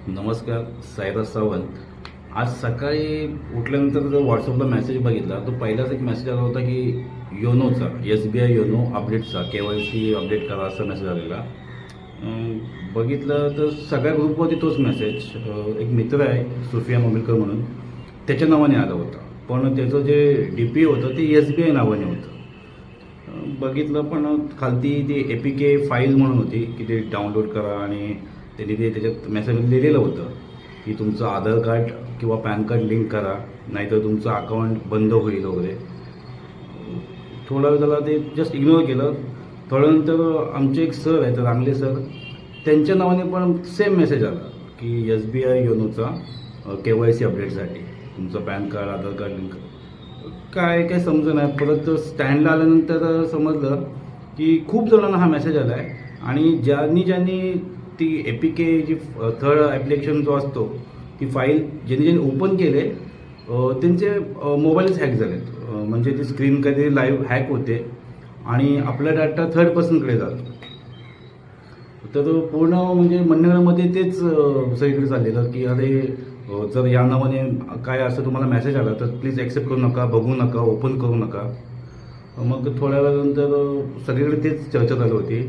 नमस्कार, सायराज सावंत. आज सकाळी उठल्यानंतर जो व्हॉट्सअपला मेसेज बघितला तो पहिलाच एक मेसेज आला होता की योनोचा SBI योनो अपडेटचा KYC अपडेट करा असा मेसेज आलेला. बघितलं तर सगळ्या ग्रुपवरती तोच मेसेज. एक मित्र आहे सुफिया मोमिलकर म्हणून, त्याच्या नावाने आला होता, पण त्याचं जे DP होतं ते SBI नावाने होतं. बघितलं पण खालती ती APK फाईल म्हणून होती की ते डाउनलोड करा आणि त्यांनी ते त्याच्यात मेसेज लिहिलेलं होतं की तुमचं आधार कार्ड किंवा पॅन कार्ड लिंक करा, नाहीतर तुमचं अकाउंट बंद होईल वगैरे. थोडा वेळ झाला ते जस्ट इग्नोर केलं. थोड्यानंतर आमचे एक सर आहेत रांगले सर, त्यांच्या नावाने पण सेम मेसेज आला की SBI योनोचा KYC अपडेटसाठी तुमचं पॅन कार्ड आधार कार्ड लिंक. काय समजलं नाही. परत स्टँडला आल्यानंतर समजलं की खूप जणांना हा मेसेज आला आहे आणि ज्यांनी ती APK जी थर्ड ॲप्लिकेशन जो असतो ती फाईल ज्यांनी ओपन केले त्यांचे मोबाईलच हॅक झालेत. म्हणजे ती स्क्रीन काहीतरी लाईव्ह हॅक होते आणि आपला डाटा थर्ड पर्सनकडे जातो. तर पूर्ण म्हणजे मंडळामध्ये तेच सगळीकडे चाललेलं की अरे जर या नावाने काय असं तुम्हाला मेसेज आला तर प्लीज ॲक्सेप्ट करू नका, बघू नका, ओपन करू नका. मग थोड्या वेळानंतर सगळीकडे तेच चर्चा चालू होती.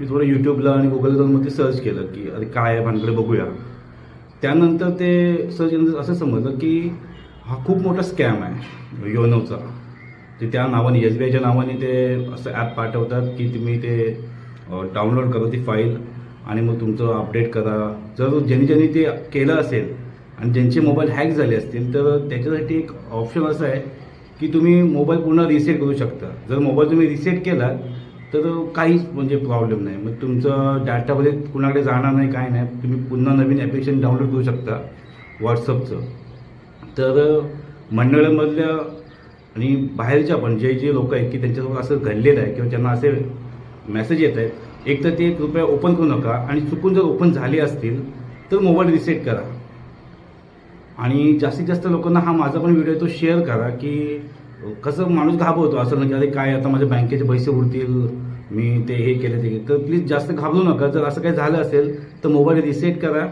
मी थोडं यूट्यूबला आणि गुगलला जाऊन मग ते सर्च केलं की अरे काय आहे भानकडे बघूया. त्यानंतर ते सर्च केल्यानंतर असं समजलं की हा खूप मोठा स्कॅम आहे योनोचा. ते त्या नावाने SBIच्या नावाने ते असं ॲप पाठवतात की तुम्ही ते डाउनलोड करा ती फाईल आणि मग तुमचं अपडेट करा. जर ज्यांनी ते केलं असेल आणि ज्यांचे मोबाईल हॅक झाले असतील तर त्याच्यासाठी एक ऑप्शन असं आहे की तुम्ही मोबाईल पुन्हा रिसेट करू शकता. जर मोबाईल तुम्ही रिसेट केला तर काहीच म्हणजे प्रॉब्लेम नाही. मग तुमचं डाटामध्ये कुणाकडे जाणार नाही, काय नाही. तुम्ही पुन्हा नवीन ॲप्लिकेशन डाउनलोड करू शकता व्हॉट्सअपचं. तर मंडळामधल्या आणि बाहेरच्या पण जे लोक आहेत की त्यांच्यासोबत असं घडलेलं आहे किंवा त्यांना असे मेसेज येत आहेत, एक तर ते कृपया ओपन करू नका आणि चुकून जर ओपन झाले असतील तर मोबाईल रिसेट करा. आणि जास्तीत जास्त लोकांना हा माझा पण व्हिडिओ तो शेअर करा की कसं माणूस घाबरतो असं नाही की अरे काय आता माझ्या बँकेचे पैसे उडतील, मी ते हे केले ते. तर प्लीज जास्त घाबरू नका. जर असं काही झालं असेल तर मोबाईल रिसेट करा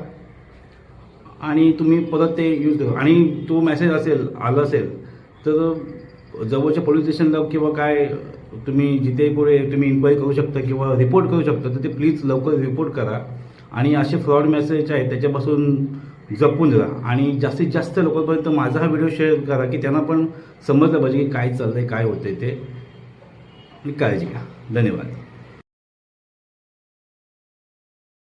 आणि तुम्ही परत ते यूज करा. आणि तो मेसेज आला असेल तर जवळच्या पोलीस स्टेशनला किंवा काय तुम्ही जिथे पुढे तुम्ही इन्क्वायरी करू शकता किंवा रिपोर्ट करू शकता, तर ते प्लीज लवकर रिपोर्ट करा. आणि असे फ्रॉड मेसेज आहेत त्याच्यापासून जपून राहा आणि जास्तीत जास्त लोकांपर्यंत माझा हा व्हिडिओ शेअर करा की त्यांना पण समजलं पाहिजे की काय चाललं आहे, काय होतं आहे ते. काळजी घ्या. धन्यवाद.